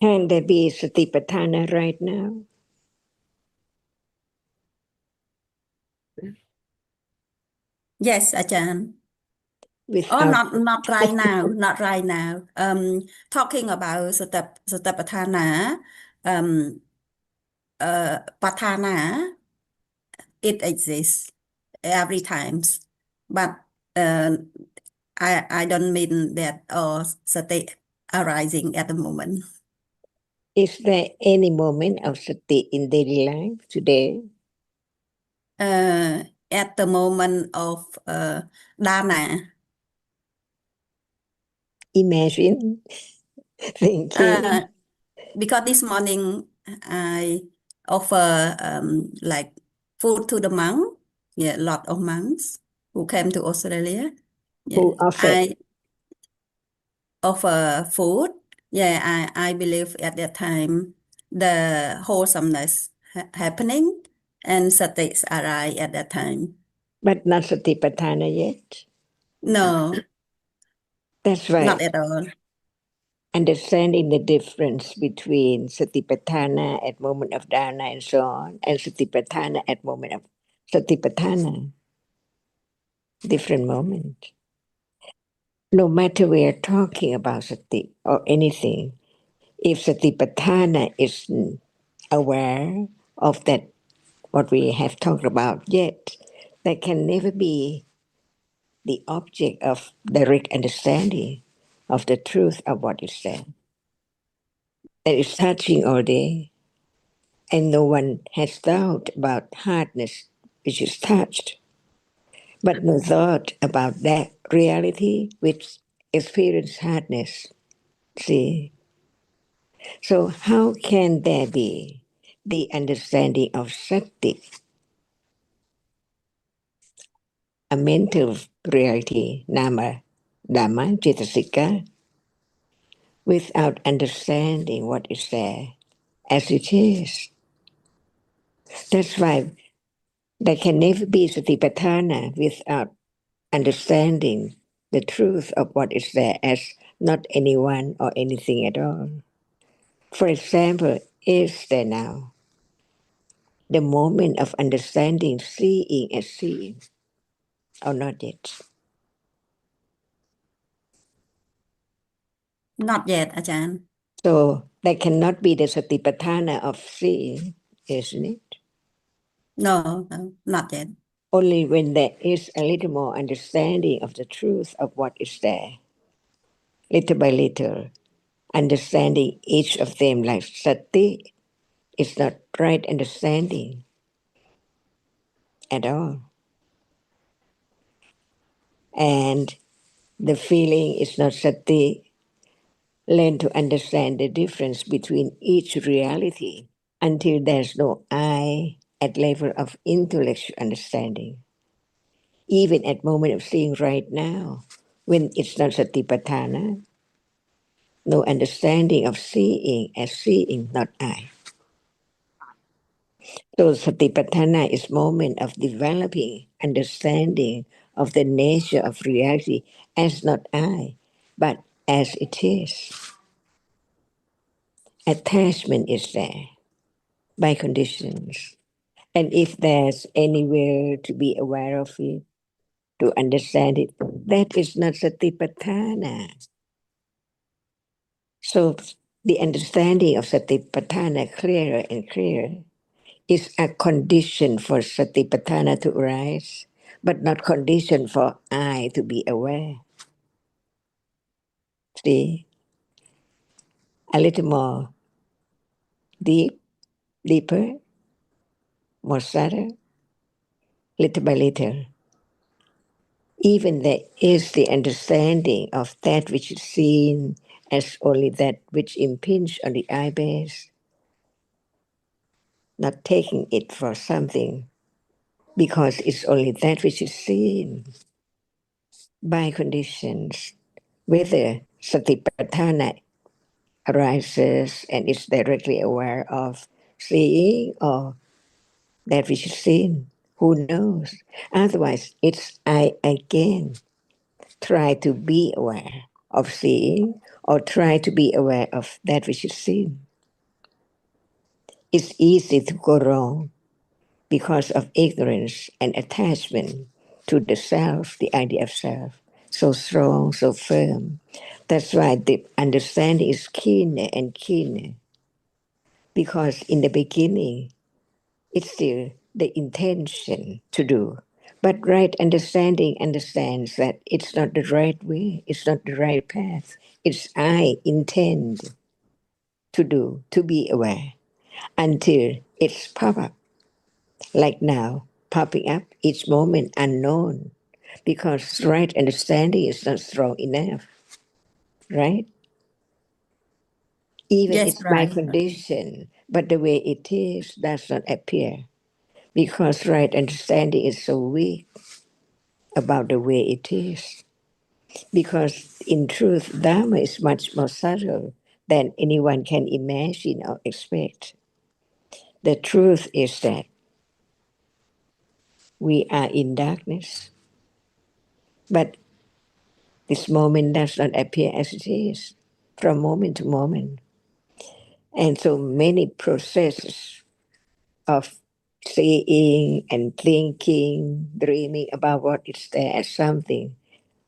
Can there be satipatthana right now? Yes, Ajahn. Without Not right now, not right now. Talking about satipatthana, patthana, it exists every times, but I don't mean that sati arising at the moment. Is there any moment of sati in daily life today? At the moment of Dhamma, Imagine thinking. because this morning I offer like food to the monk, yeah, lot of monks who came to Australia. Yeah, Who offered? I offer food. Yeah, I believe at that time the wholesomeness happening and satis arise at that time. But not satipatthana yet. No, That's not right. at all. Understanding the difference between satipatthana at moment of dana and so on, and satipatthana at moment of satipatthana, different moment. No matter we are talking about sati or anything, if satipatthana is aware of that, what we have talked about yet, that can never be the object of direct understanding of the truth of what is said. That is touching all day, and no one has doubt about hardness which is touched, but no thought about that reality which experience hardness. See? So how can there be the understanding of sati, a mental reality, nama, dhamma, cetasika, without understanding what is there as it is? That's why there can never be satipatthana without understanding the truth of what is there as not anyone or anything at all. For example, is there now the moment of understanding seeing as seeing or not yet? Not yet, Ajahn. So there cannot be the satipatthana of seeing, isn't it? No, not yet. Only when there is a little more understanding of the truth of what is there, little by little, understanding each of them like sati is not right understanding at all. And the feeling is not sati. Learn to understand the difference between each reality until there's no I at level of intellectual understanding. Even at moment of seeing right now, when it's not satipatthana, no understanding of seeing as seeing, not I. So satipatthana is moment of developing understanding of the nature of reality as not I, but as it is. Attachment is there by conditions. And if there's anywhere to be aware of it, to understand it, that is not satipatthana. So the understanding of satipatthana clearer and clearer is a condition for satipatthana to arise, but not condition for I to be aware. See, a little more deeper, more subtle, little by little. Even there is the understanding of that which is seen as only that which impinges on the eye base, not taking it for something because it's only that which is seen by conditions, whether satipatthana arises and is directly aware of seeing or that which is seen. Who knows? Otherwise, it's I again try to be aware of seeing or try to be aware of that which is seen. It's easy to go wrong because of ignorance and attachment to the self, the idea of self, so strong, so firm. That's why the understanding is keener and keener, because in the beginning, it's still the intention to do. But right understanding understands that it's not the right way, it's not the right path. It's I intend to do, to be aware, until it's pop up, like now, popping up each moment unknown, because right understanding is not strong enough, right? Even Yes, it's my right. condition, but the way it is does not appear, because right understanding is so weak about the way it is. Because in truth, Dharma is much more subtle than anyone can imagine or expect. The truth is that we are in darkness, but this moment does not appear as it is from moment to moment. And so many processes of seeing and thinking, dreaming about what is there as something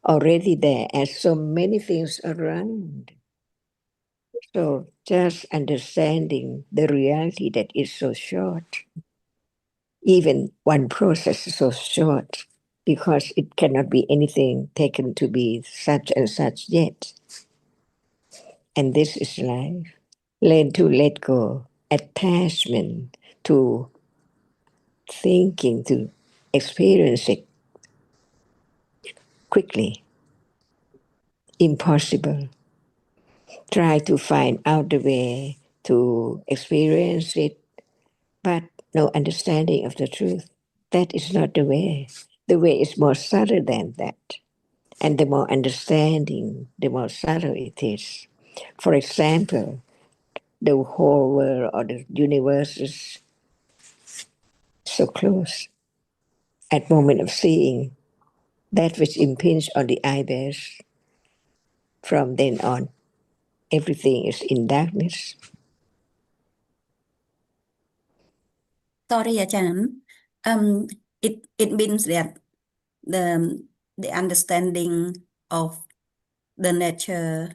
already there, as so many things around. So just understanding the reality that is so short, even one process is so short, because it cannot be anything taken to be such and such yet. And this is life. Learn to let go, attachment to thinking, to experience it quickly. Impossible. Try to find out the way to experience it, but no understanding of the truth. That is not the way. The way is more subtle than that. And the more understanding, the more subtle it is. For example, the whole world or the universe is so close. At moment of seeing, that which impinges on the eyebrows, from then on, everything is in darkness. Sorry, Achan. It means that the the understanding of the nature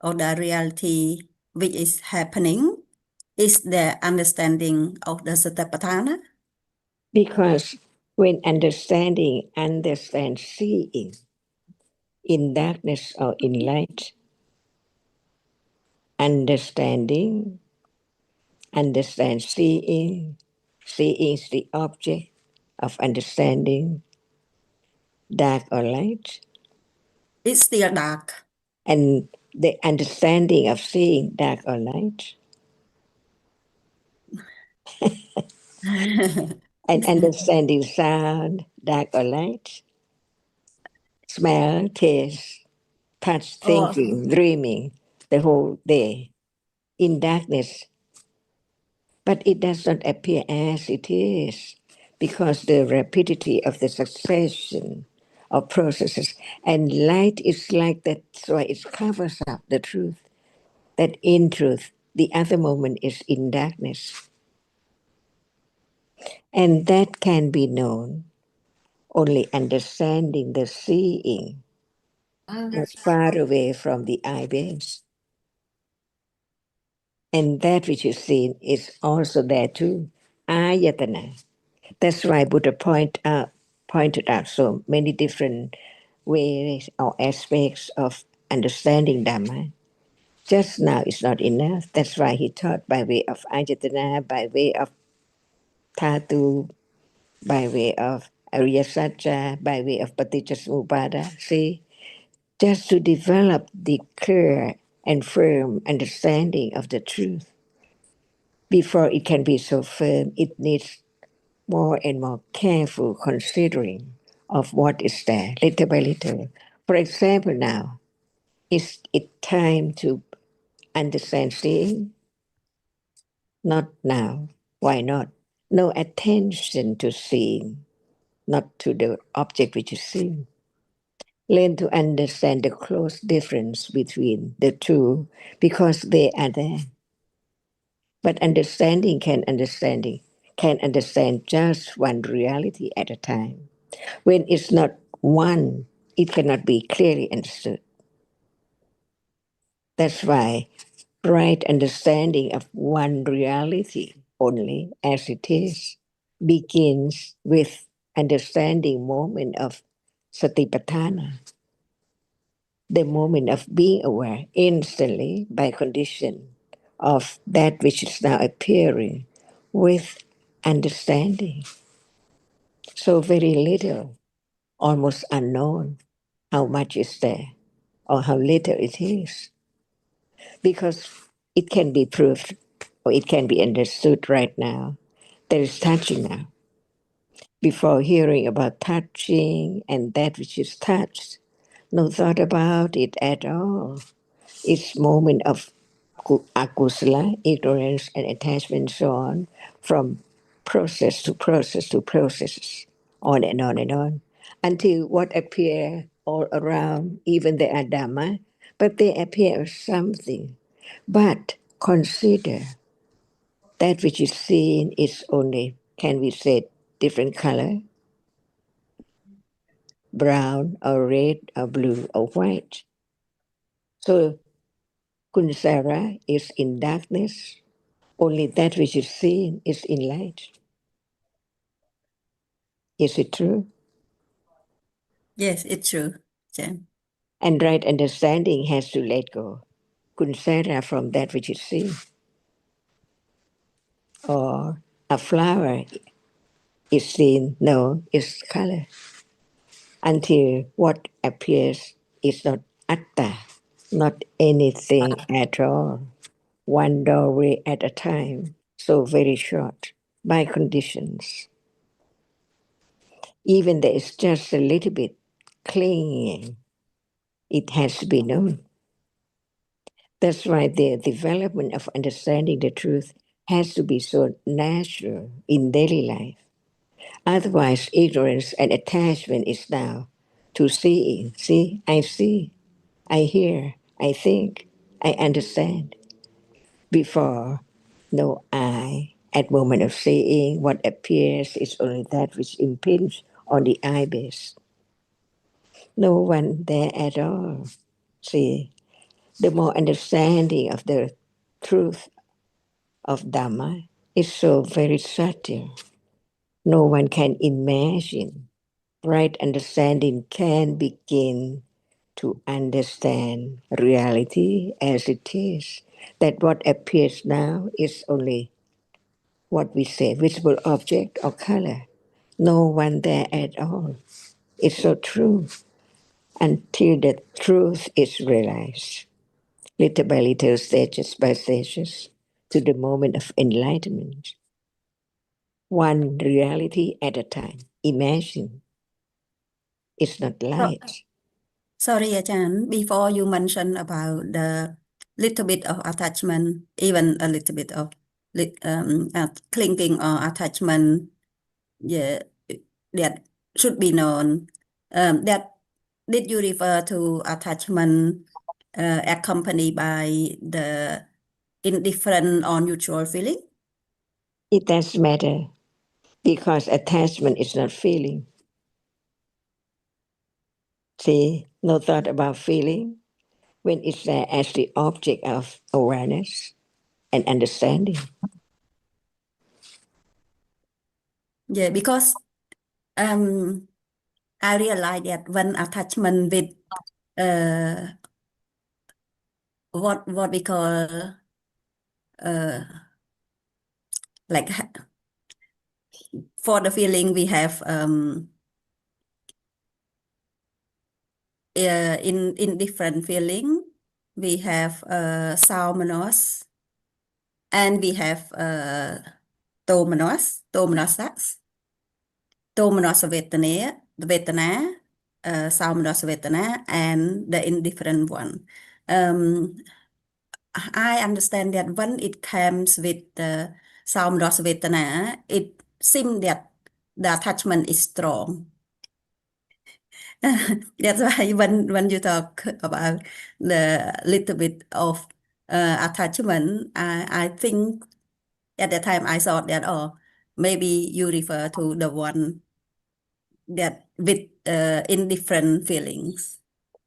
or the reality which is happening is the understanding of the Satipatthana. Because when understanding understands seeing in darkness or in light, understanding understands seeing, seeing is the object of understanding, dark or light, It's still dark. and the understanding of seeing, dark or light, and understanding sound, dark or light, smell, taste, touch, Oh, thinking, dreaming, the whole day in darkness. But it does not appear as it is, because the rapidity of the succession of processes, and light is like that, so it covers up the truth, that in truth the other moment is in darkness. And that can be known only understanding the seeing is far away from the eye base. And that which is seen is also there too. Ayatana. That's why Buddha pointed out so many different ways or aspects of understanding Dhamma. Just now is not enough. That's why he taught by way of Ayatana, by way of Thatu, by way of Arya Satya, by way of Paticca See, just to develop the clear and firm understanding of the truth. Before it can be so firm, it needs more and more careful considering of what is there, little by little. For example, now, is it time to understand seeing? Not now. Why not? No attention to seeing, not to the object which is seen. Learn to understand the close difference between the two because they are there. But understanding can understand just one reality at a time. When it's not one, it cannot be clearly understood. That's why right understanding of one reality only as it is begins with understanding moment of satipatthana, the moment of being aware instantly by condition of that which is now appearing with understanding. So very little, almost unknown, how much is there or how little it is, because it can be proved or it can be understood right now. There is touching now. Before hearing about touching and that which is touched, no thought about it at all. It's moment of akusala, ignorance and attachment, so on, from process to process to processes, on and on and on, until what appear all around, even they are Dhamma, but they appear as something. But consider that which is seen is only, can we say, different color, brown or red or blue or white. So Kunsara is in darkness, only that which is seen is in light. Is it true? Yes, it's true. Yeah. And right understanding has to let go. Kunsara from that which is seen. Or a flower is seen, no, it's color. Until what appears is not atta, not anything at all. One doorway at a time, so very short, by conditions. Even there is just a little bit clinging, it has to be known. That's why the development of understanding the truth has to be so natural in daily life. Otherwise, ignorance and attachment is now to seeing. See, I hear, I think, I understand. Before, no I. At moment of seeing, what appears is only that which impinges on the eye base. No one there at all. See, the more understanding of the truth of Dhamma is so very subtle. No one can imagine. Right understanding can begin to understand reality as it is. That what appears now is only what we say, visible object or color. No one there at all. It's so true until the truth is realized. Little by little, stages by stages, to the moment of enlightenment. One reality at a time. Imagine, it's not So, light. sorry, Ajahn, before you mentioned about the little bit of attachment, even a little bit of clinging or attachment, yeah, that should be known. That did you refer to attachment accompanied by the indifferent or neutral feeling? It does matter because attachment is not feeling. See, no thought about feeling when it's there as the object of awareness and understanding. Yeah, because I realize that when attachment with uh, what we call uh, like for the feeling we have in different feeling we have saumanos and we have tomanosas tomanos vedana saumanos vedana and the indifferent one. um, I understand that when it comes with the saumanos vedana, it seems that the attachment is strong. That's why when you talk about the little bit of attachment, I think at the time I thought that, oh, maybe you refer to the one that with indifferent feelings.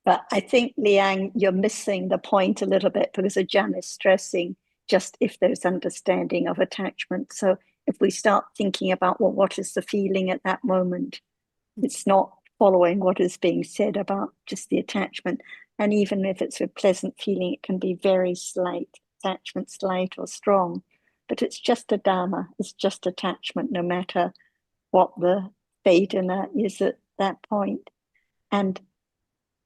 But I think, Liang, you're missing the point a little bit, because Ajahn is stressing just if there's understanding of attachment. So if we start thinking about, well, what is the feeling at that moment? It's not following what is being said about just the attachment. And even if it's a pleasant feeling, it can be very slight, attachment slight or strong. But it's just a Dhamma, it's just attachment, no matter what the Vedana is at that point. And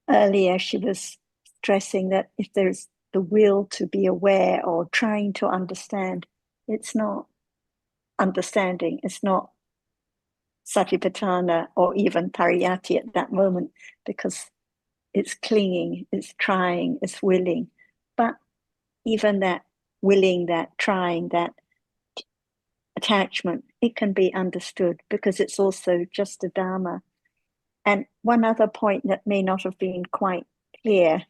earlier she was stressing that if there's the will to be aware or trying to understand, it's not understanding, it's not satipatthana or even pariyati at that moment, because it's clinging, it's trying, it's willing. But even that willing, that trying, that attachment, it can be understood because it's also just a Dhamma. And one other point that may not have been quite clear,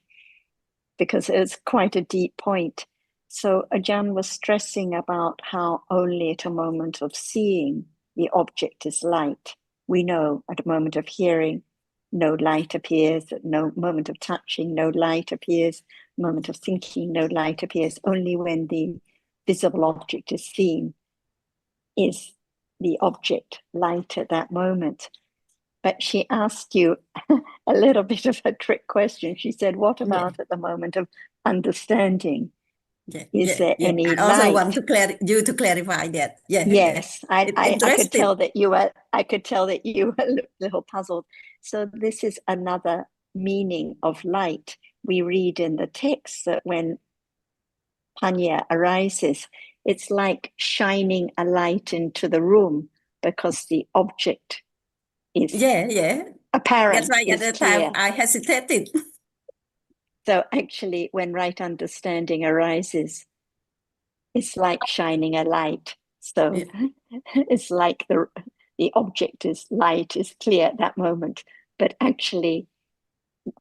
because it's quite a deep point. So Ajahn was stressing about how only at a moment of seeing the object is light. We know at a moment of hearing, no light appears. At no moment of touching, no light appears. Moment of thinking, no light appears. Only when the visible object is seen is the object light at that moment. But she asked you a little bit of a trick question. She said, what about at the moment of understanding? Is there any I also light? want you to clarify that. Yes, I could tell that you were. I could tell that you were a little puzzled. So this is another meaning of light. We read in the text that when panya arises, it's like shining a light into the room, because the object is apparent. That's why at the time I hesitated. So actually, when right understanding arises, it's like shining a light. So it's like the object is light, is clear at that moment. But actually,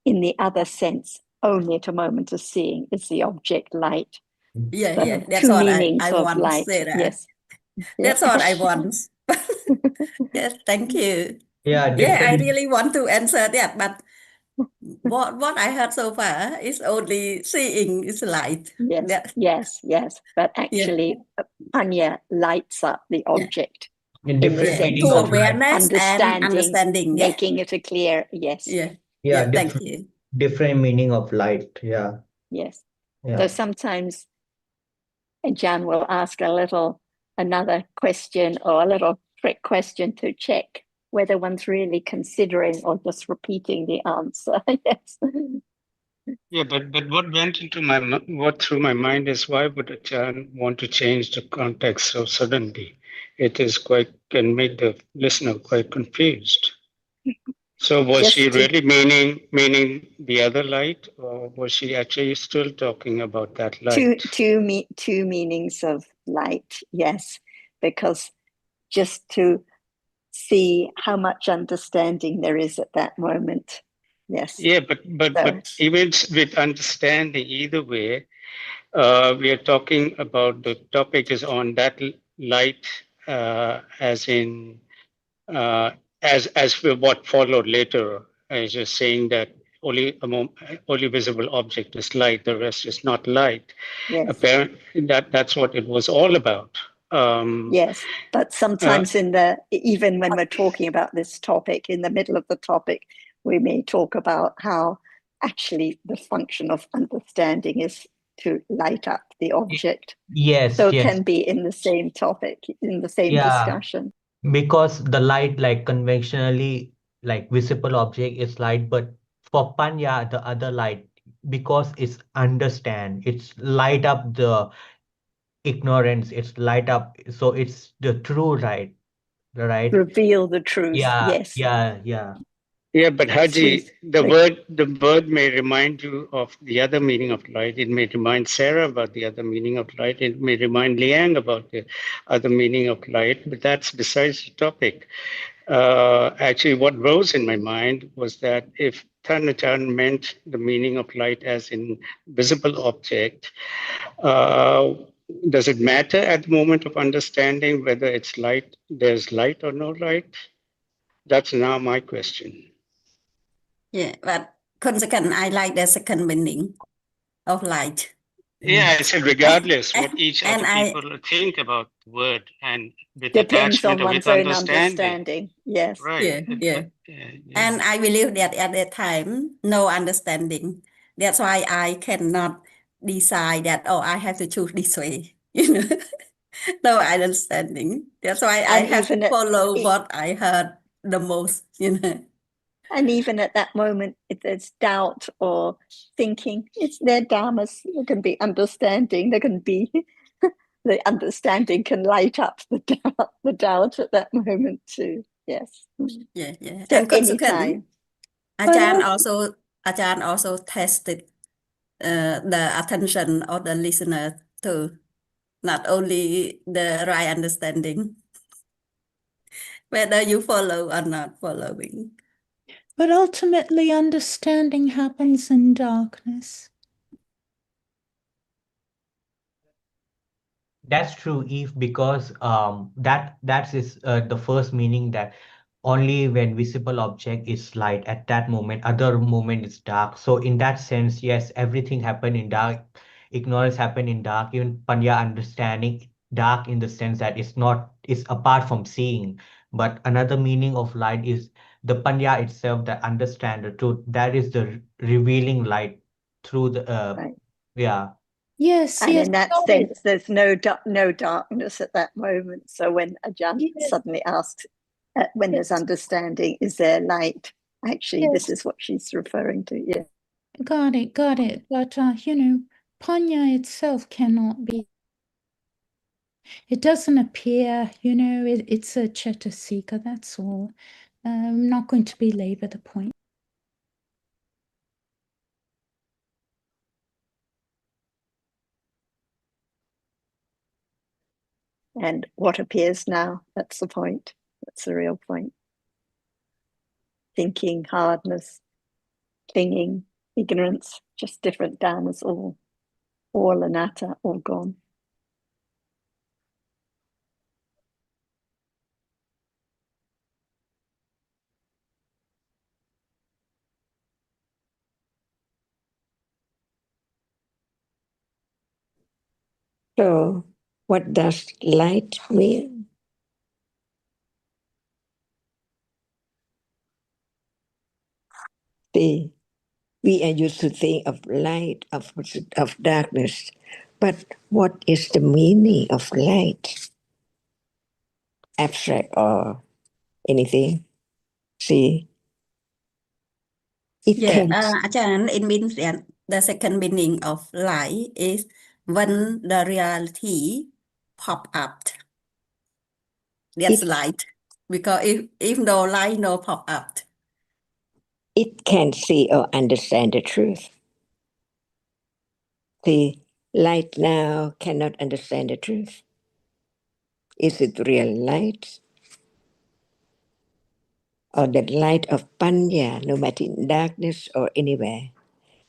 in the other sense, only at a moment of seeing is the object light. That's two what meanings I of want light. to say that. Yes. That's what I want. Yes, thank you. Yeah, I really want to answer that, but what I heard so far is only seeing is light. Yes. But actually, panya lights up the object in different meaning to of awareness and understanding, making it a clear. Thank you. Different meaning of light. Yes. So sometimes Ajahn will ask another question or a little trick question to check whether one's really considering or just repeating the answer. Yes. Yeah, but what went into through my mind is, why would Ajahn want to change the context so suddenly? It is can make the listener quite confused. So was she really meaning the other light, or was she actually still talking about that light? Two meanings of light, yes, because just to see how much understanding there is at that moment. Yes. Yeah, but even with understanding, either way, we are talking about, the topic is on that light, as in as for what followed later, as you're saying that only visible object is light, the rest is not light. Yes. Apparently, that's what it was all about. Yes, but sometimes even when we're talking about this topic, in the middle of the topic, we may talk about how actually the function of understanding is to light up the object. So it can be in the same topic, in the same discussion. Because the light, like conventionally, like visible object is light, but for panya, the other light, because it's understand, it's light up the ignorance, it's light up, so it's the true right? Reveal the truth. Yes. Yeah, but Haji, the word may remind you of the other meaning of light. It may remind Sarah about the other meaning of light. It may remind Liang about the other meaning of light, but that's besides the topic. Actually, what rose in my mind was that if Thanachan meant the meaning of light as in visible object, uh, does it matter at the moment of understanding whether it's light, there's light or no light? That's now my question. Yeah, but second, I like the second meaning of light. Yeah, I said regardless And- what each and other I- people think about the word and with Depends attachment on or one's with own understanding. understanding. Yes. Right. Yeah. And I believe that at that time, no understanding. That's why I cannot decide that, oh, I have to choose this way. You know, no understanding. That's why I And have to even at- follow e- what I heard the most, you know. And even at that moment, if there's doubt or thinking, it's their dharmas. There can be understanding. There can be the understanding can light up the doubt at that moment too. Yes. Yeah. So And anytime. Ajahn also tested the attention of the listener too, not only the right understanding, whether you follow or not following. But ultimately, understanding happens in darkness. That's true, Eve, because that is the first meaning that only when visible object is light at that moment, other moment is dark. So in that sense, yes, everything happen in dark, ignorance happen in dark, even Panya understanding dark in the sense that it's apart from seeing. But another meaning of light is the Panya itself that understand the truth. That is the revealing light through the Right. yeah. Yes, And yes. in that got it. sense, there's no darkness at that moment. So when Ajahn Yes. suddenly asks, when there's Yes. understanding, is there light? Actually, this Yes. is what she's referring to. Yeah. Got it. But, Panya itself cannot be. It doesn't appear, it's a Chatasika, that's all. I'm not going to belabor the point. And what appears now, that's the point. That's the real point. Thinking, hardness, clinging, ignorance, just different dharmas, all anatta, all gone. So, what does light mean? We are used to think of light, of darkness, but what is the meaning of light? Abstract or anything? See, it can. Ajahn, it means that the second meaning of light is when the reality pop up. That's light. Because if no light, no pop up. It can see or understand the truth. The light now cannot understand the truth. Is it real light? Or the light of Panya, no matter in darkness or anywhere?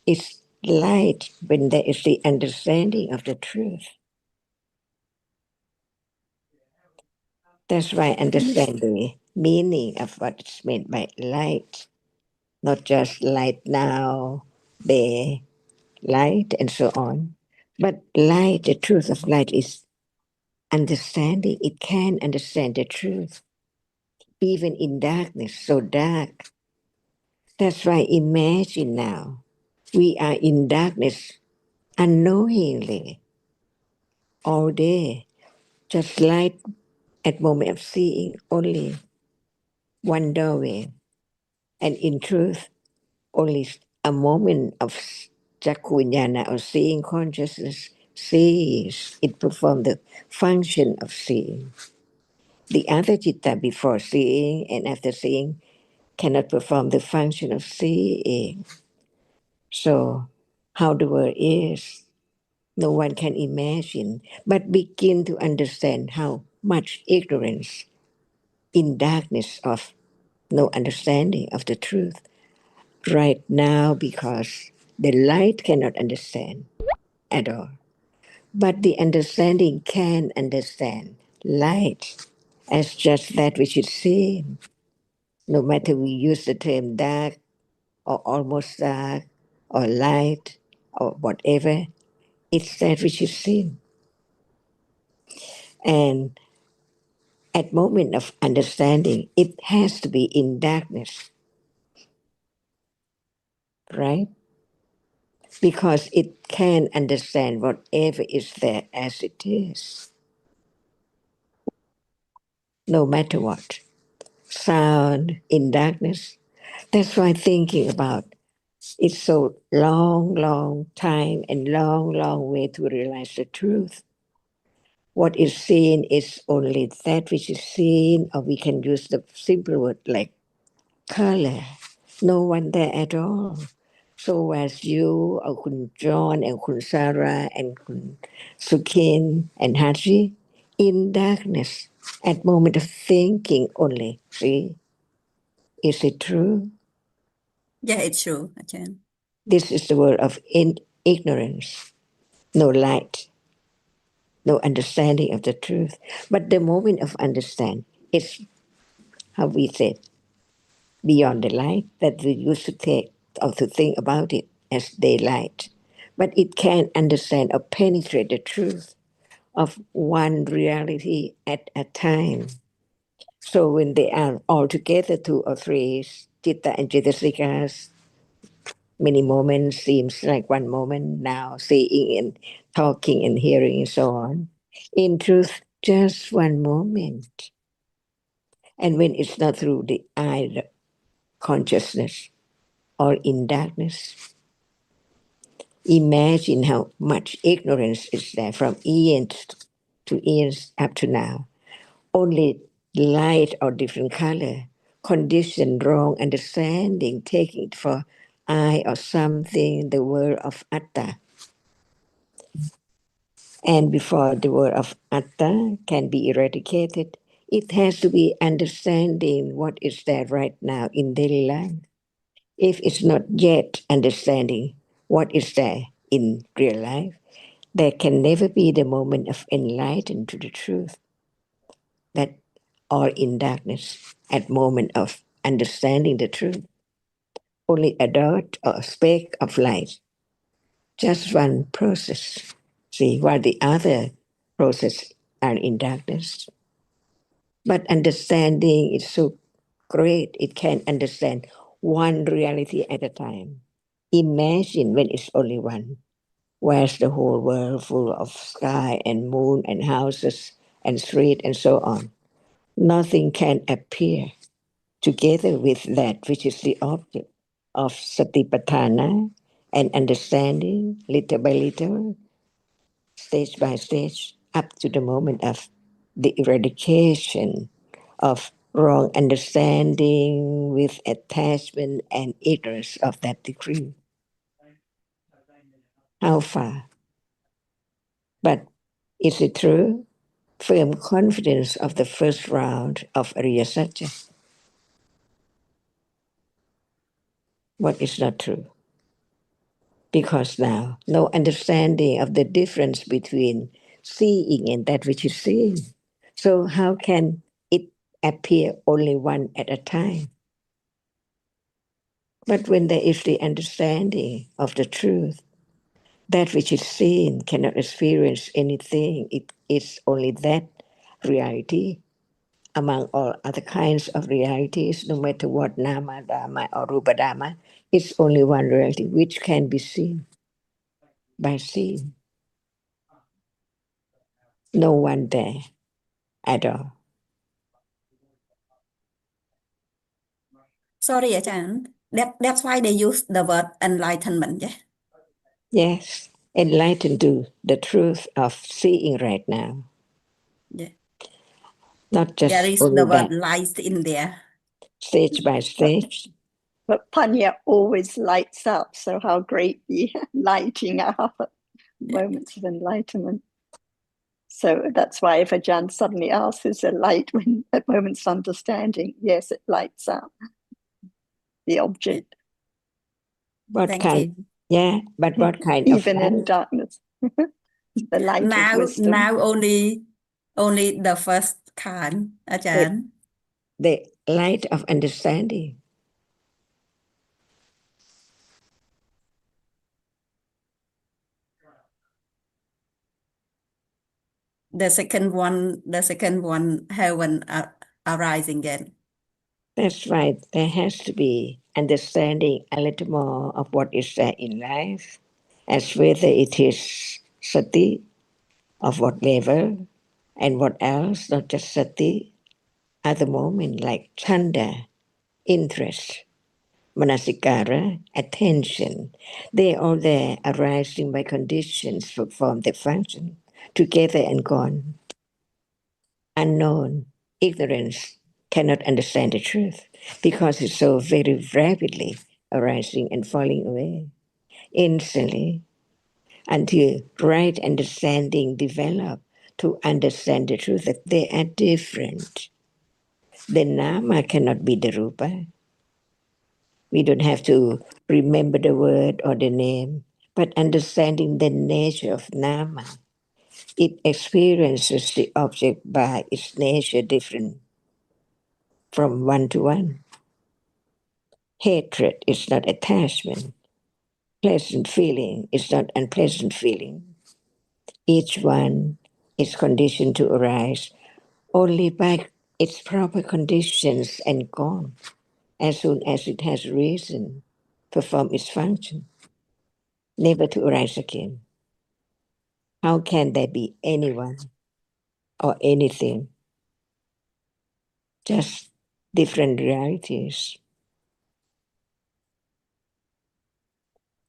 It's light when there is the understanding of the truth. That's why understand the meaning of what's meant by light, not just light now, there, light, and so on. But light, the truth of light is understanding. It can understand the truth, even in darkness, so dark. That's why imagine now, we are in darkness unknowingly all day, just light at moment of seeing only one doorway, and in truth, only a moment of Chakunyana or seeing consciousness sees. It performs the function of seeing. The other citta before seeing and after seeing cannot perform the function of seeing. So, how the world is, no one can imagine, but begin to understand how much ignorance in darkness of no understanding of the truth right now, because the light cannot understand at all. But the understanding can understand light as just that which is seen. No matter we use the term dark or almost dark or light or whatever, it's that which is seen. And at moment of understanding, it has to be in darkness, right? Because it can understand whatever is there as it is, no matter what. Sound in darkness. That's why thinking about it's so long time and long way to realize the truth. What is seen is only that which is seen, or we can use the simple word like color. No one there at all. So as you, or Kun John, and Kun Sarah, and Kun Sukin, and Haji, in darkness, at moment of thinking only. See, is it true? Yeah, it's true, Ajahn. This is the world of ignorance, no light, no understanding of the truth. But the moment of understand, it's how we say beyond the light that we used to take or to think about it as daylight. But it can understand or penetrate the truth of one reality at a time. So when they are all together, two or three, Chitta and Chittasikas, many moments seems like one moment now, seeing and talking and hearing and so on. In truth, just one moment. And when it's not through the eye consciousness or in darkness, imagine how much ignorance is there from eons to eons up to now. Only light or different color, condition, wrong understanding, taking it for I or something, the word of atta. And before the word of atta can be eradicated, it has to be understanding what is there right now in daily life. If it's not yet understanding what is there in real life, there can never be the moment of enlightenment to the truth that are in darkness at moment of understanding the truth. Only a dot or a speck of light, just one process. See, while the other process are in darkness. But understanding is so great, it can understand one reality at a time. Imagine when it's only one. Where's the whole world full of sky and moon and houses and street and so on? Nothing can appear together with that which is the object of satipatthana and understanding little by little, stage by stage, up to the moment of the eradication of wrong understanding with attachment and ignorance of that degree. How far? But is it true? Firm confidence of the first round of Ariya Satya. What is not true? Because now no understanding of the difference between seeing and that which is seen. So how can it appear only one at a time? But when there is the understanding of the truth, that which is seen cannot experience anything. It is only that reality among all other kinds of realities, no matter what nama, dhamma, or rupa dhamma, it's only one reality which can be seen by seeing. No one there at all. Sorry, Ajahn. That's why they use the word enlightenment, yeah? Yes, enlightened to the truth of seeing right now. Yeah. Not just There is only the word that, light in there. stage by stage. But Panya always lights up, so how great the lighting up at moments of enlightenment. So that's why if Ajahn suddenly asks, is there light when at moments of understanding? Yes, it lights up the object. What Thank kind? you. Yeah, but what kind of Even in light? darkness. The light of wisdom. Now only the first kind, Ajahn. The light of understanding. The second one haven't arising yet. That's right. There has to be understanding a little more of what is there in life, as whether it is sati, of what level, and what else, not just sati, at the moment, like chanda, interest, manasikara, attention. They all there arising by conditions to perform their function, together and gone. Unknown, ignorance cannot understand the truth because it's so very rapidly arising and falling away instantly until right understanding develop to understand the truth that they are different. The nama cannot be the rupa. We don't have to remember the word or the name, but understanding the nature of nama. It experiences the object by its nature different from one to one. Hatred is not attachment. Pleasant feeling is not unpleasant feeling. Each one is conditioned to arise only by its proper conditions and gone as soon as it has risen, perform its function, never to arise again. How can there be anyone or anything? Just different realities.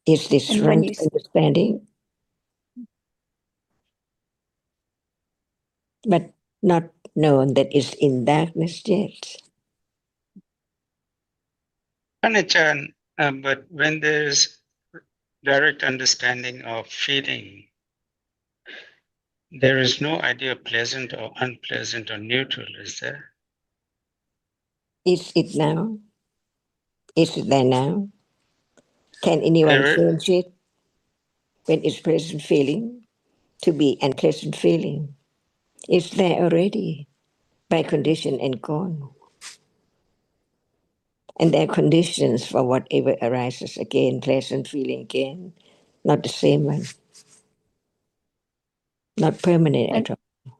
Is this And when right you understanding? But not known that it's in darkness yet. Anachan, but when there's direct understanding of feeling, there is no idea of pleasant or unpleasant or neutral, is there? Is it now? Is it there now? Can anyone There, change it when it's pleasant feeling to be unpleasant feeling? It's there already by condition and gone. And there are conditions for whatever arises again, pleasant feeling again, not the same one, not permanent at all.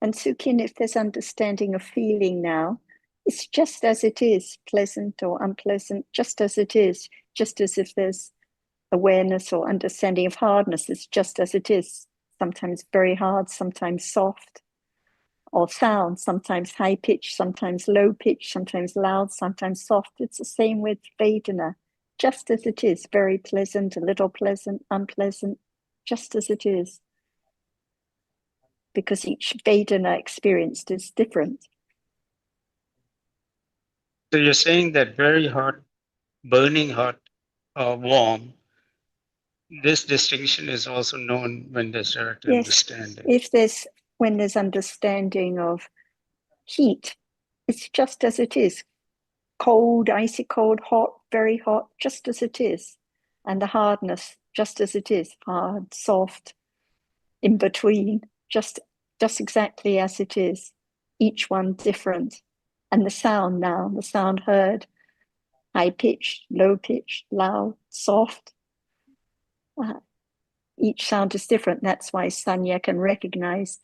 And Sukin, if there's understanding of feeling now, it's just as it is, pleasant or unpleasant, just as it is, just as if there's awareness or understanding of hardness, it's just as it is, sometimes very hard, sometimes soft, or sound, sometimes high pitch, sometimes low pitch, sometimes loud, sometimes soft. It's the same with Vedana, just as it is, very pleasant, a little pleasant, unpleasant, just as it is. Because each Vedana experienced is different. so you're saying that very hot, burning hot or warm, this distinction is also known when there's direct understanding. If when there's understanding of heat, it's just as it is. Cold, icy cold, hot, very hot, just as it is. And the hardness, just as it is, hard, soft, in between, just exactly as it is. Each one different. And the sound now, the sound heard, high pitched, low pitched, loud, soft. Each sound is different. That's why Sanya can recognize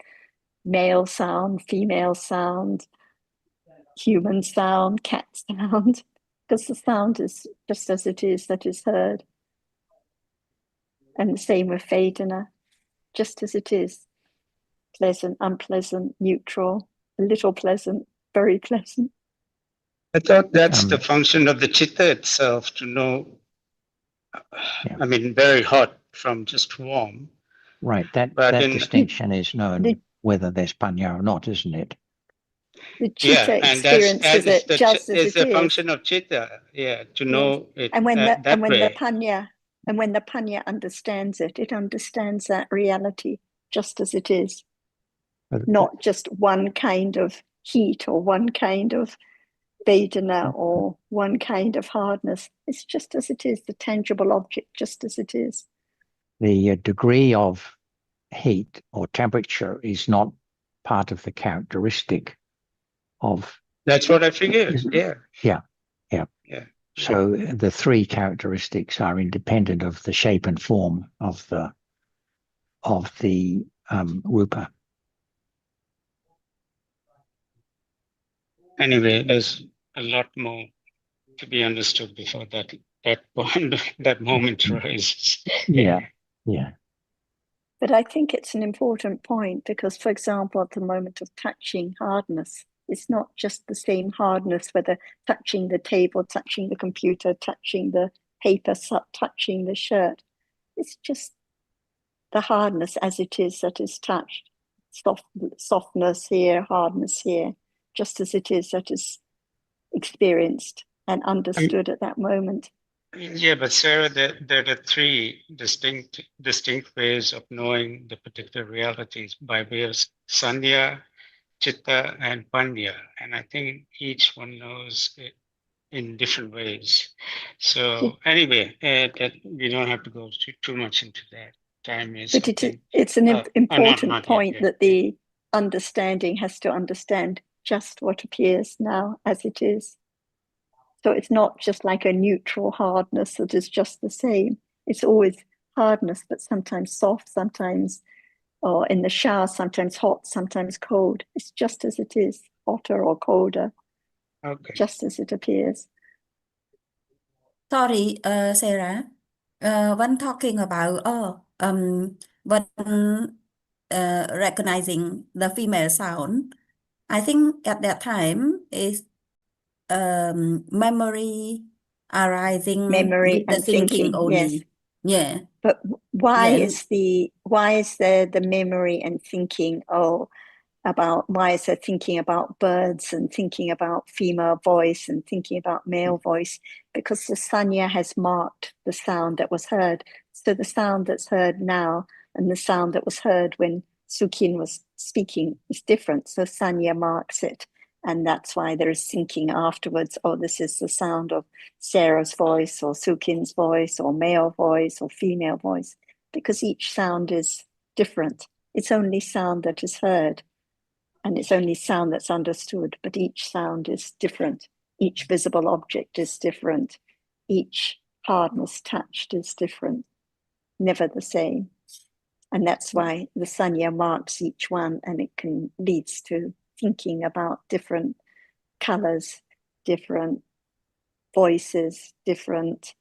male sound, female sound, human sound, cat sound, because the sound is just as it is that is heard. And the same with Vedana, just as it is, pleasant, unpleasant, neutral, a little pleasant, very pleasant. I thought that's the function of the chitta itself to know, Yeah. I mean, very hot from just warm. Right, that in, distinction is known whether there's panya or not, isn't it? The chitta and that's experiences it just as it a is. function of chitta, to know it And when that when way. the panya understands it, it understands that reality just as it is. not just one kind of heat or one kind of Vedana or one kind of hardness. It's just as it is, the tangible object, just as it is. The degree of heat or temperature is not part of the characteristic of. That's what I figured. Yeah. So the three characteristics are independent of the shape and form of the rupa. Anyway, there's a lot more to be understood before that point, that moment arises. Yeah. But I think it's an important point because, for example, at the moment of touching hardness, it's not just the same hardness, whether touching the table, touching the computer, touching the paper, touching the shirt. It's just the hardness as it is that is touched. Softness here, hardness here, just as it is that is experienced and understood at that moment. Yeah, but Sarah, there are three distinct ways of knowing the particular realities by way of Sandhya, Chitta, and Panya. And I think each one knows it in different ways. So anyway, that we don't have to go too much into that. Time is. But it's an important point that the understanding has to understand just what appears now as it is. So it's not just like a neutral hardness that is just the same. It's always hardness, but sometimes soft, sometimes, or in the shower, sometimes hot, sometimes cold. It's just as it is, hotter or colder, just as it appears. Sorry, Sarah. When talking about when recognizing the female sound, I think at that time is memory arising Memory with the and thinking thinking, only. yes. Yeah. But why Yeah. is there the memory and thinking about why is there thinking about birds and thinking about female voice and thinking about male voice? Because the sanya has marked the sound that was heard. So the sound that's heard now and the sound that was heard when Sukhin was speaking is different. So sanya marks it. And that's why there is thinking afterwards, oh, this is the sound of Sarah's voice or Sukhin's voice or male voice or female voice, because each sound is different. It's only sound that is heard. And it's only sound that's understood, but each sound is different. Each visible object is different. Each hardness touched is different, never the same. And that's why the sanya marks each one, and it leads to thinking about different colors, different voices, different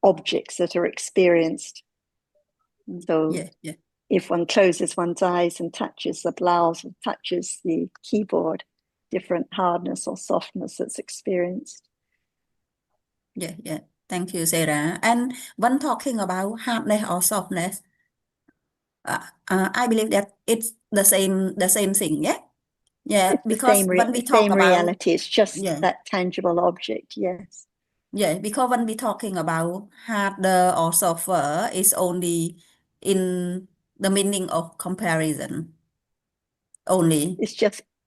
objects that are experienced. So if one closes one's eyes and touches the blouse and touches the keyboard, different hardness or softness that's experienced. Yeah. Thank you, Sarah. And when talking about hardness or softness, I believe that it's the same thing, yeah? Yeah, it's because when we talk same about reality, it's just that tangible object, yes. Yeah, because when we're talking about harder or softer, it's only in the meaning of comparison only.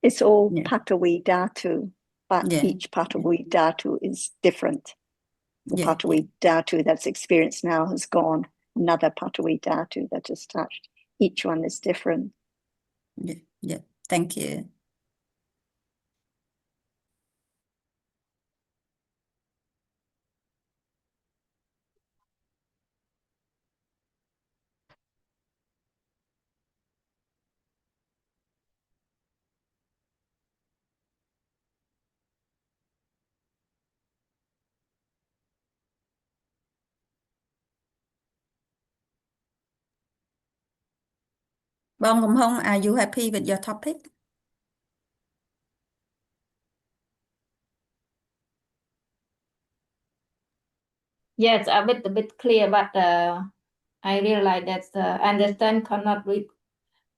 It's all Patawi Dhatu, but each Patawi Dhatu is different. The Patawi Dhatu that's experienced now has gone. Another Patawi Dhatu that is touched. Each one is different. Yeah. Thank you. Bong Kom Hong, are you happy with your topic? Yes, a bit clear, but I realize that understand cannot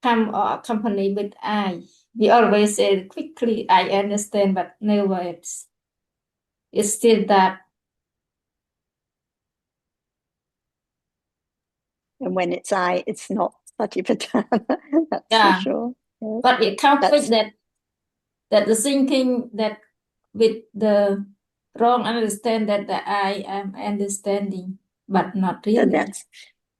come or accompany with I. We always say quickly, I understand, but never it's still that. And when it's I, it's not Satipatthana, that's Yeah. for sure. Yes. But it conflicts That's- that the thinking that with the wrong understand that I am understanding, but not really.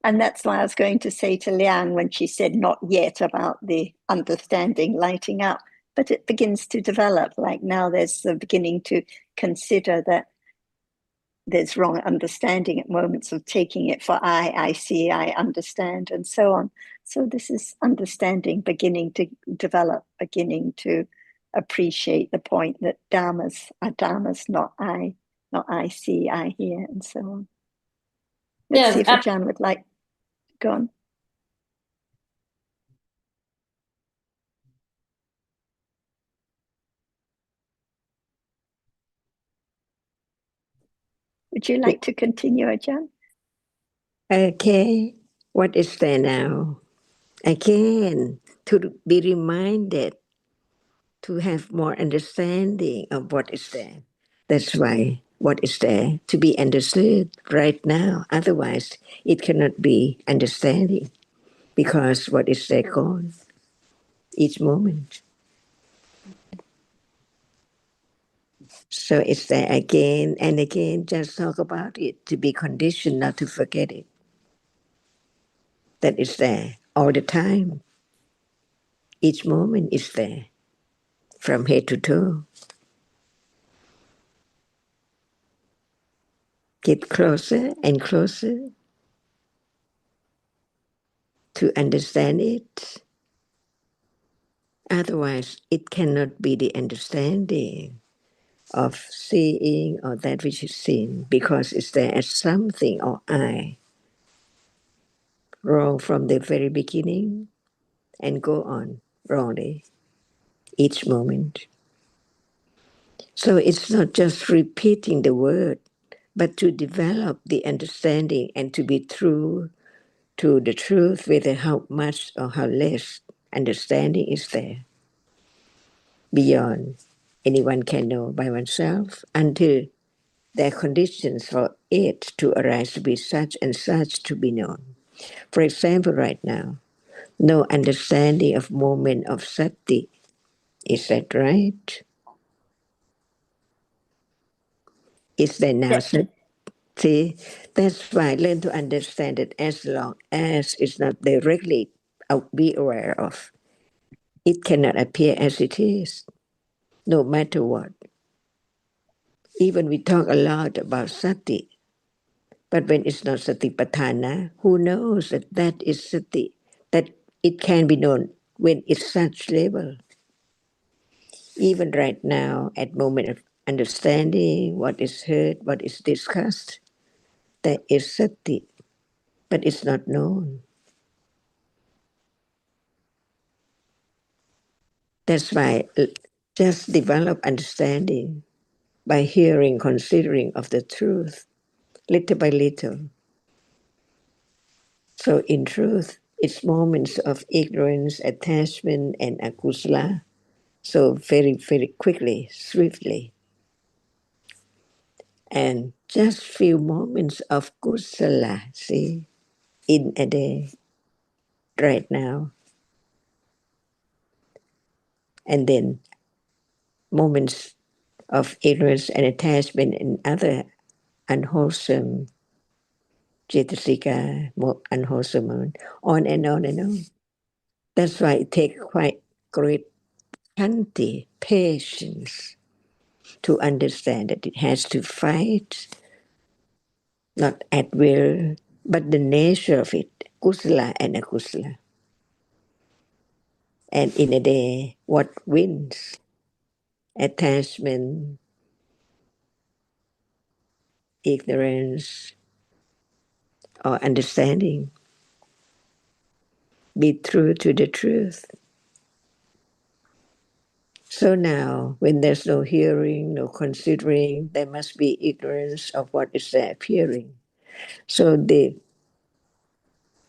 And that's why I was going to say to Liang when she said not yet about the understanding lighting up, but it begins to develop. Like now there's the beginning to consider that there's wrong understanding at moments of taking it for I see, I understand, and so on. So this is understanding beginning to develop, beginning to appreciate the point that dharmas are dharmas, not I see, I hear, and so on. Let's Yes, see if Ajahn would like to go on. Would you like to continue, Ajahn? Okay, what is there now? Again, to be reminded, to have more understanding of what is there. That's why what is there to be understood right now. Otherwise, it cannot be understanding because what is there gone each moment. So it's there again and again. Just talk about it, to be conditioned not to forget it. That is there all the time. Each moment is there, from head to toe. Get closer and closer to understand it. Otherwise, it cannot be the understanding of seeing or that which is seen, because it's there as something or I, wrong from the very beginning and go on wrongly each moment. So it's not just repeating the word, but to develop the understanding and to be true to the truth, whether how much or how less understanding is there, beyond anyone can know by oneself, until there are conditions for it to arise to be such and such to be known. For example, right now, no understanding of moment of sati. Is that right? Is there now Yeah. sati? That's why learn to understand it as long as it's not directly be aware of. It cannot appear as it is, no matter what. Even we talk a lot about sati, but when it's not satipatthana, who knows that that is sati, that it can be known when it's such level. Even right now, at moment of understanding what is heard, what is discussed, there is sati, but it's not known. That's why just develop understanding by hearing, considering of the truth, little by little. So in truth, it's moments of ignorance, attachment, and akusala. So very, very quickly, swiftly. And just few moments of kusala, see, in a day, right now. And then moments of ignorance and attachment and other unwholesome cetasika, more unwholesome, on and on and on. That's why it takes quite great khanti, patience, to understand that it has to fight, not at will, but the nature of it, kusala and akusala. And in a day, what wins? Attachment, ignorance, or understanding. Be true to the truth. So now, when there's no hearing, no considering, there must be ignorance of what is there appearing. So the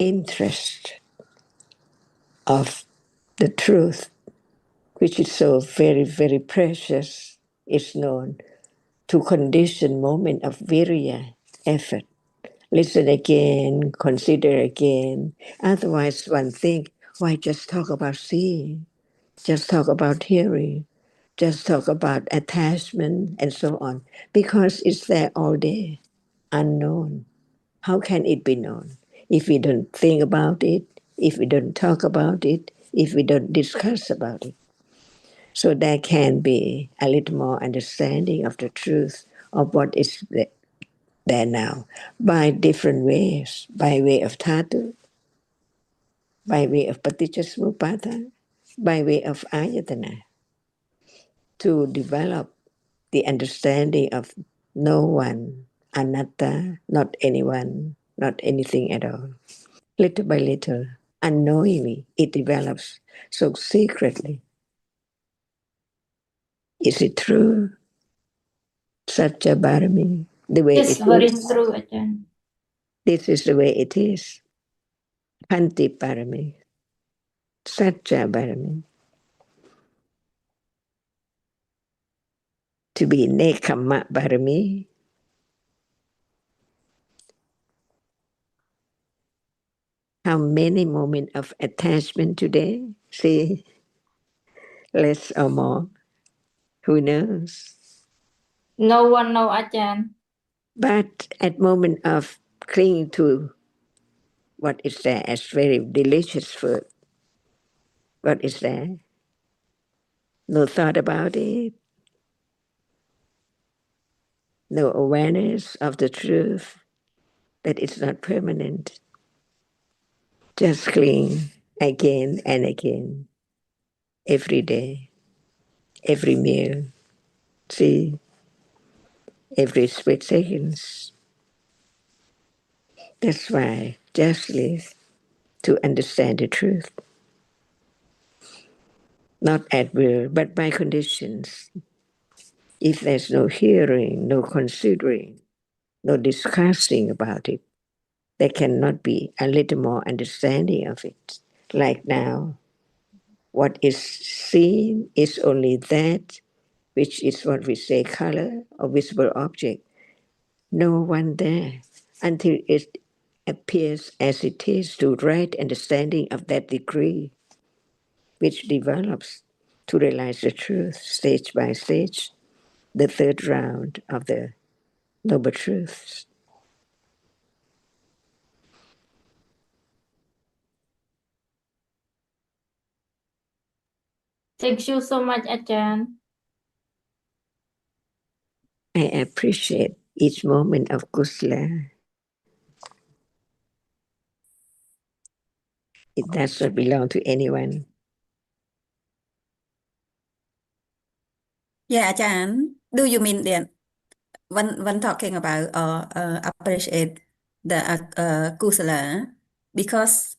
interest of the truth, which is so very, very precious, is known to condition moment of virya, effort, listen again, consider again. Otherwise, one think, why just talk about seeing? Just talk about hearing? Just talk about attachment and so on? Because it's there all day, unknown. How can it be known? If we don't think about it, if we don't talk about it, if we don't discuss about it. So there can be a little more understanding of the truth of what is there now by different ways, by way of Thatu, by way of Paticca by way of Ayatana, to develop the understanding of no one, anatta, not anyone, not anything at all. Little by little, unknowingly, it develops so secretly. Is it true? Satya Bharami, the way Yes, it very is. true, Ajahn. This is the way it is. Panti Bharami, Satya Bharami. To be Nekama Bharami. How many moments of attachment today? See, less or more. Who knows? No one know, Ajahn. But at moment of clinging to what is there as very delicious food, what is there? No thought about it, no awareness of the truth that it's not permanent. Just cling again and again, every day, every meal. See, every split seconds. That's why just live to understand the truth, not at will, but by conditions. If there's no hearing, no considering, no discussing about it, there cannot be a little more understanding of it. Like now, what is seen is only that which is what we say color or visible object. No one there until it appears as it is to right understanding of that degree, which develops to realize the truth stage by stage, the third round of the noble truths. Thank you so much, Ajahn. I appreciate each moment of kusala. It does not belong to anyone. Yeah, Ajahn, do you mean that when talking about appreciate the kusala, because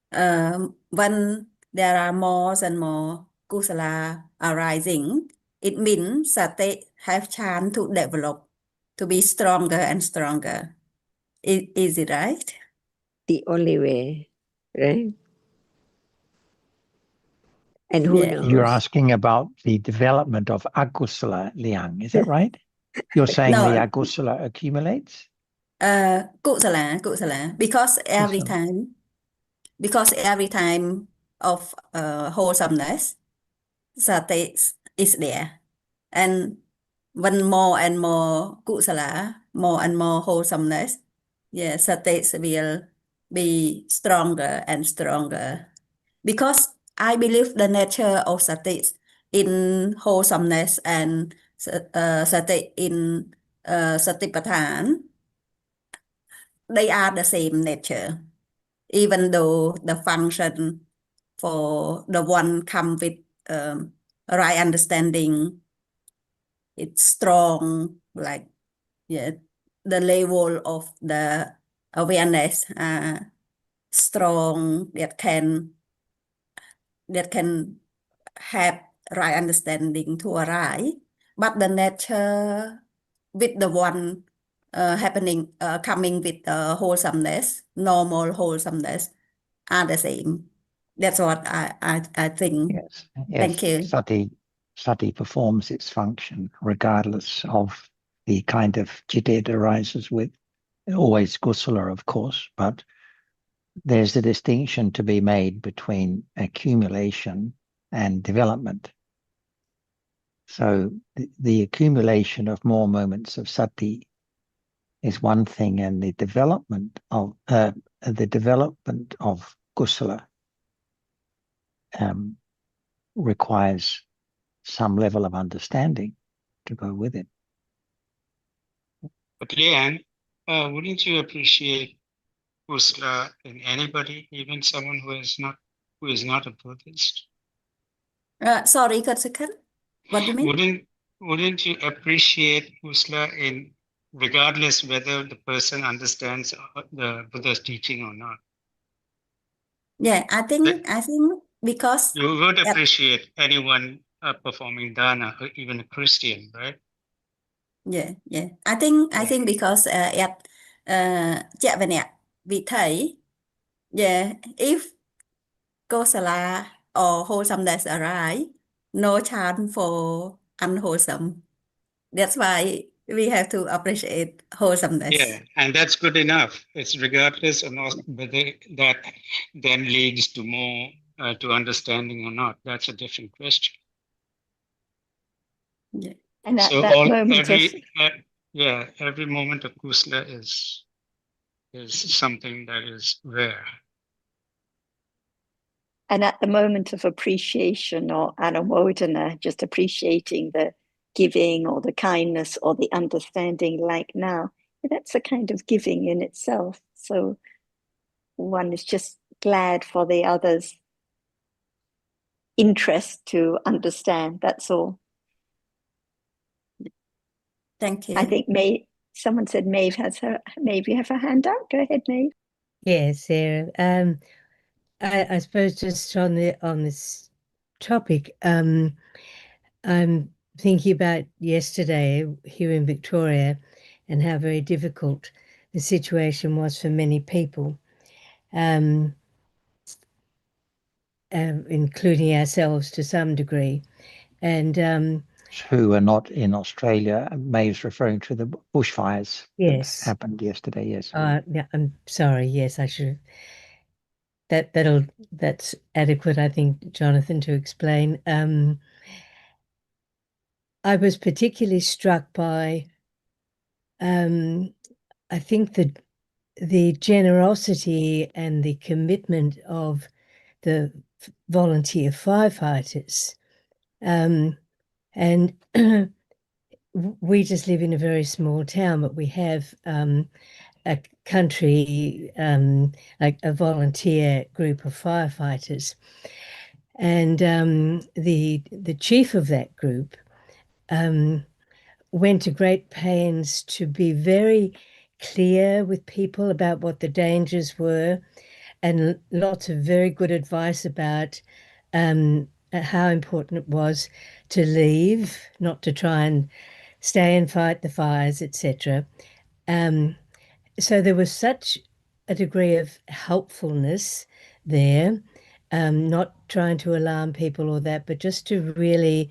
when there are more and more kusala arising, it means that they have chance to develop, to be stronger and stronger. Is it right? The only way, right? And who Yeah. knows? You're asking about the development of akusala, Liang, is that right? You're saying the No, akusala accumulates? kusala, because every time of wholesomeness, sati is there. And when more and more kusala, more and more wholesomeness, yeah, sati will be stronger and stronger. Because I believe the nature of sati in wholesomeness and sati in satipatthana, they are the same nature, even though the function for the one come with right understanding, it's strong, like yeah, the level of the awareness strong that can have right understanding to arise, but the nature with the one happening coming with wholesomeness, normal wholesomeness are the same. That's what I think. Yes. Thank Yes. you. Sati performs its function regardless of the kind of citta it arises with. always kusala, of course, but there's a distinction to be made between accumulation and development. So the accumulation of more moments of sati is one thing, and the development of kusala requires some level of understanding to go with it. But Leanne, wouldn't you appreciate kusala in anybody, even someone who is not a Buddhist? Sorry, a second. What do you mean? Wouldn't you appreciate kusala in regardless whether the person understands the Buddha's teaching or not? Yeah, I think because you would appreciate anyone performing dana, even a Christian, right? yeah. I think because Chạ và nè, vị thầy, yeah, if Kosala or wholesomeness arise, no chance for unwholesome. That's why we have to appreciate wholesomeness. Yeah, and that's good enough. It's regardless or not whether that then leads to more to understanding or not. That's a different question. Yeah. And at So that moment every moment of kusala is something that is rare. and at the moment of appreciation or anumodana, just appreciating the giving or the kindness or the understanding, like now, that's a kind of giving in itself. So one is just glad for the other's interest to understand. That's all. Thank you. I think someone said Maeve you have her hand up. Go ahead, Maeve. Yes, Sarah. I suppose just on this topic, I'm thinking about yesterday here in Victoria and how very difficult the situation was for many people, including ourselves to some degree. And who are not in Australia, Maeve's referring to the bushfires yes, that happened yesterday. Yes. yeah, I'm sorry. Yes, I should. That's adequate, I think, Jonathan, to explain. I was particularly struck by, I think the generosity and the commitment of the volunteer firefighters. And we just live in a very small town, but we have a country, like a volunteer group of firefighters. And the chief of that group went to great pains to be very clear with people about what the dangers were, and lots of very good advice about how important it was to leave, not to try and stay and fight the fires, etc. So there was such a degree of helpfulness there, not trying to alarm people or that, but just to really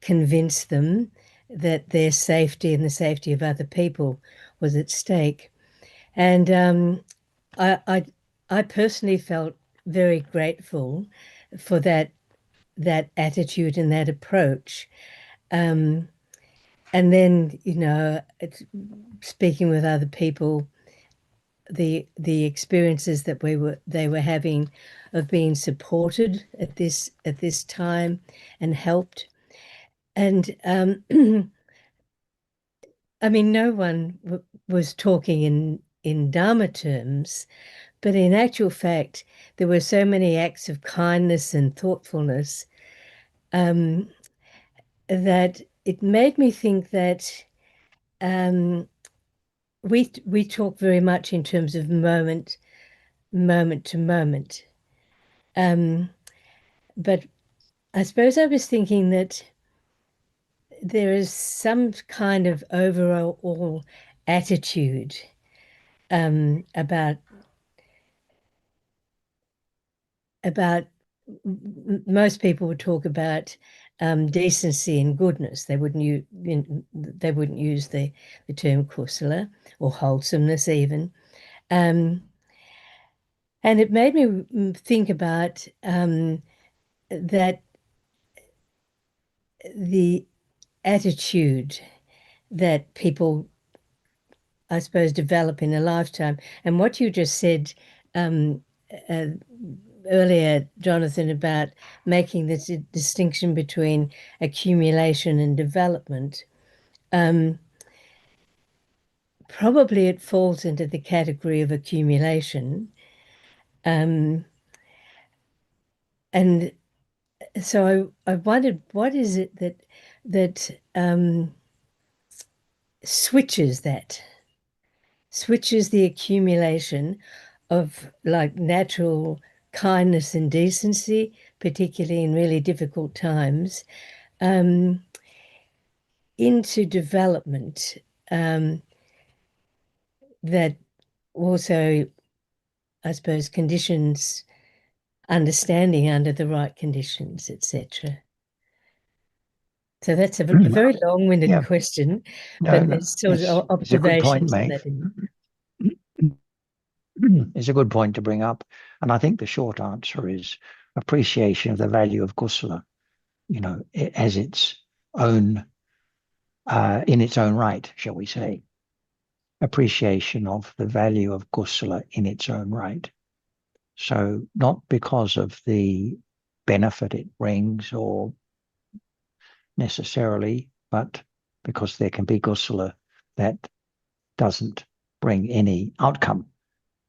convince them that their safety and the safety of other people was at stake. And I personally felt very grateful for that attitude and that approach. And then, speaking with other people, the experiences that they were having of being supported at this time and helped. And I mean, no one was talking in Dharma terms, but in actual fact, there were so many acts of kindness and thoughtfulness that it made me think that we talk very much in terms of moment to moment. But I suppose I was thinking that there is some kind of overall attitude about most people would talk about decency and goodness. They wouldn't use the term kusala or wholesomeness even. And it made me think about that the attitude that people, I suppose, develop in a lifetime. And what you just said earlier, Jonathan, about making this distinction between accumulation and development, probably it falls into the category of accumulation. And so I wondered, what is it that switches the accumulation of like natural kindness and decency, particularly in really difficult times, into development that also, I suppose, conditions understanding under the right conditions, etc. So that's a very long-winded question, but it's sort of observations on that. It's a good point to bring up. And I think the short answer is appreciation of the value of kusala, as its own, in its own right, shall we say. Appreciation of the value of kusala in its own right. So not because of the benefit it brings or necessarily, but because there can be kusala that doesn't bring any outcome.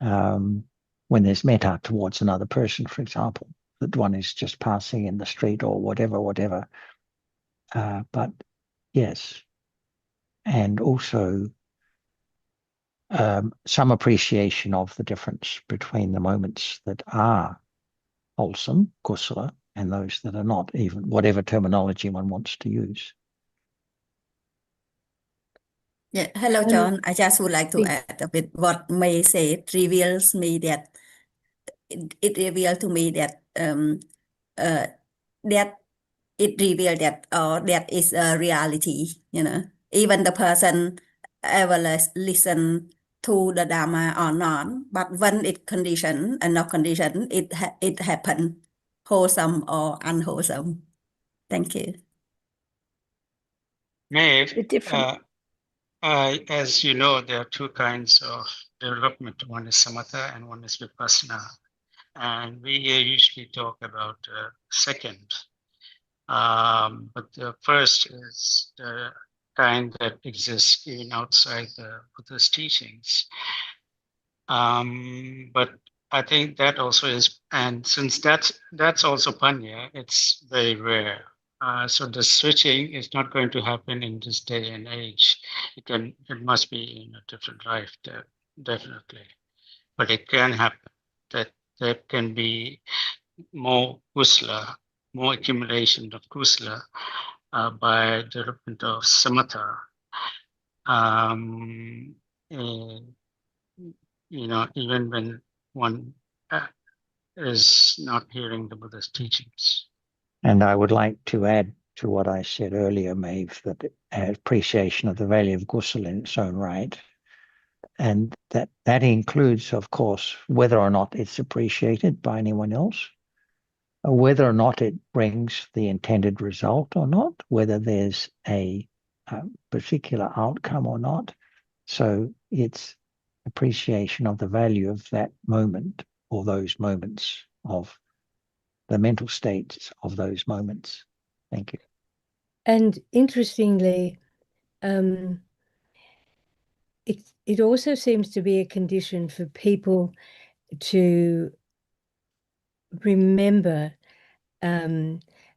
When there's metta towards another person, for example, that one is just passing in the street or whatever. But yes, and also some appreciation of the difference between the moments that are wholesome, kusala, and those that are not, even whatever terminology one wants to use. Yeah, hello, John. I just would like to add a bit what May said reveals me that it revealed to me that that it revealed that that is a reality, even the person ever listen to the Dhamma or not, but when it conditioned and not conditioned, it happened, wholesome or unwholesome. Thank you. Maeve, The different as you know, there are two kinds of development. One is samatha and one is vipassana. And we usually talk about second. But the first is the kind that exists even outside the Buddha's teachings. But I think that also is, and since that's also panya, it's very rare. So the switching is not going to happen in this day and age. It must be in a different life, definitely. But it can happen. That can be more kusala, more accumulation of kusala by development of samatha. Even when one is not hearing the Buddha's teachings. And I would like to add to what I said earlier, Maeve, that appreciation of the value of kusala in its own right. And that includes, of course, whether or not it's appreciated by anyone else, or whether or not it brings the intended result or not, whether there's a particular outcome or not. So it's appreciation of the value of that moment or those moments, of the mental states of those moments. Thank you. And interestingly, it also seems to be a condition for people to remember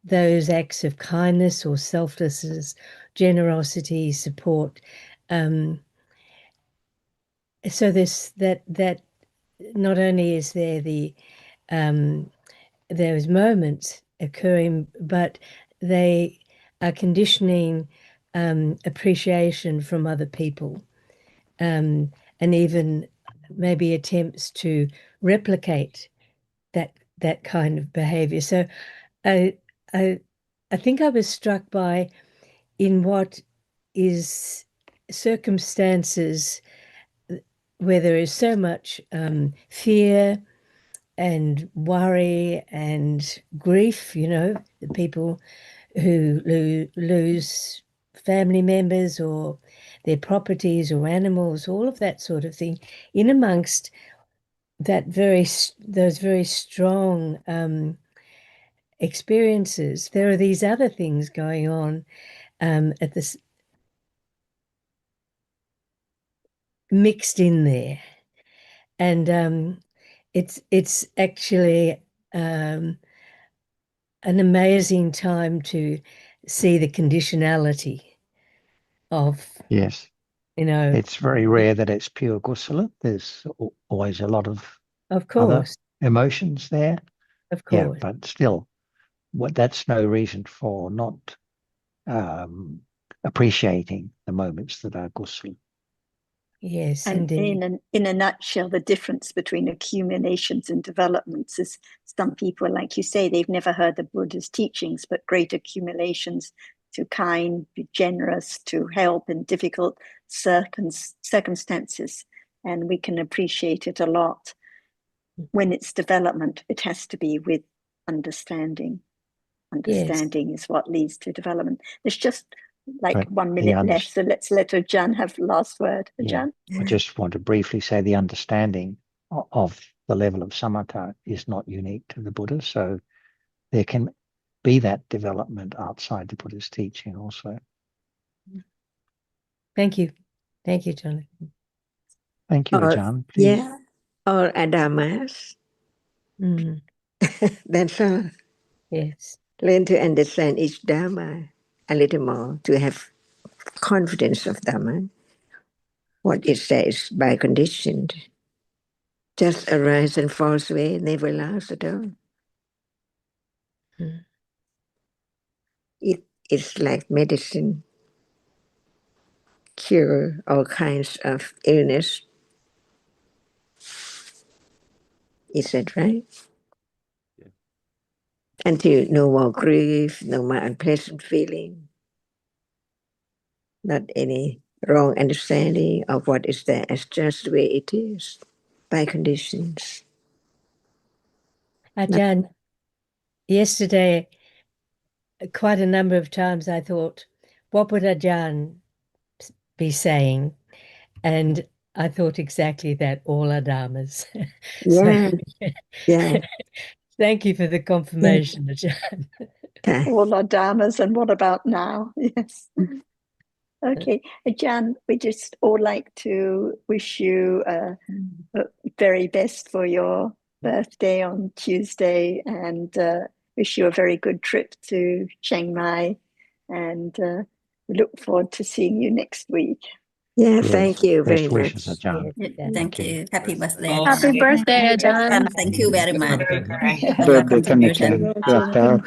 those acts of kindness or selflessness, generosity, support. So that not only is there those moments occurring, but they are conditioning appreciation from other people, and even maybe attempts to replicate that that kind of behavior. So I think I was struck by in what is circumstances where there is so much fear and worry and grief, the people who lose family members or their properties or animals, all of that sort of thing, in amongst that those very strong experiences, there are these other things going on at this mixed in there, and it's actually an amazing time to see the conditionality of Yes. It's very rare that it's pure kusala. There's always a lot of other course, emotions there. of Yeah, course. but still, that's no reason for not appreciating the moments that are kusala. Yes, And indeed. in a nutshell, the difference between accumulations and developments is some people, like you say, they've never heard the Buddha's teachings, but great accumulations to kind, be generous, to help in difficult circumstances. And we can appreciate it a lot. When it's development, it has to be with understanding. Understanding is what leads to development. There's just like But 1 minute left, so let's let Ajahn have the last word. Ajahn? I just want to briefly say the understanding of the level of samatha is not unique to the Buddha, so there can be that development outside the Buddha's teaching also. Thank you, Jonathan. Thank you, Ajahn. Please. Yeah, or adamas. That's all. Yes. Learn to understand each Dhamma a little more, to have confidence of Dhamma. What it says by condition just arise and falls away, never lasts at all. It is like medicine, cure all kinds of illness. Is that right? Yeah. Until no more grief, no more unpleasant feeling, not any wrong understanding of what is there as just the way it is, by conditions. Ajahn, yesterday, quite a number of times I thought, what would Ajahn be saying? And I thought exactly that, all are Dhammas. Yeah, yeah. Thank you for the confirmation, Ajahn. Okay. All our dharmas, and what about now? Yes. Okay, Ajahn, we just all like to wish you the very best for your birthday on Tuesday, and wish you a very good trip to Chiang Mai, and we look forward to seeing you next week. Yeah, Yes. thank you very Best wishes, much. Ajahn. Thank you. Happy birthday. Happy birthday, Ajahn. Thank you very much. Birthday. For your Birthday contribution. connection. Yeah,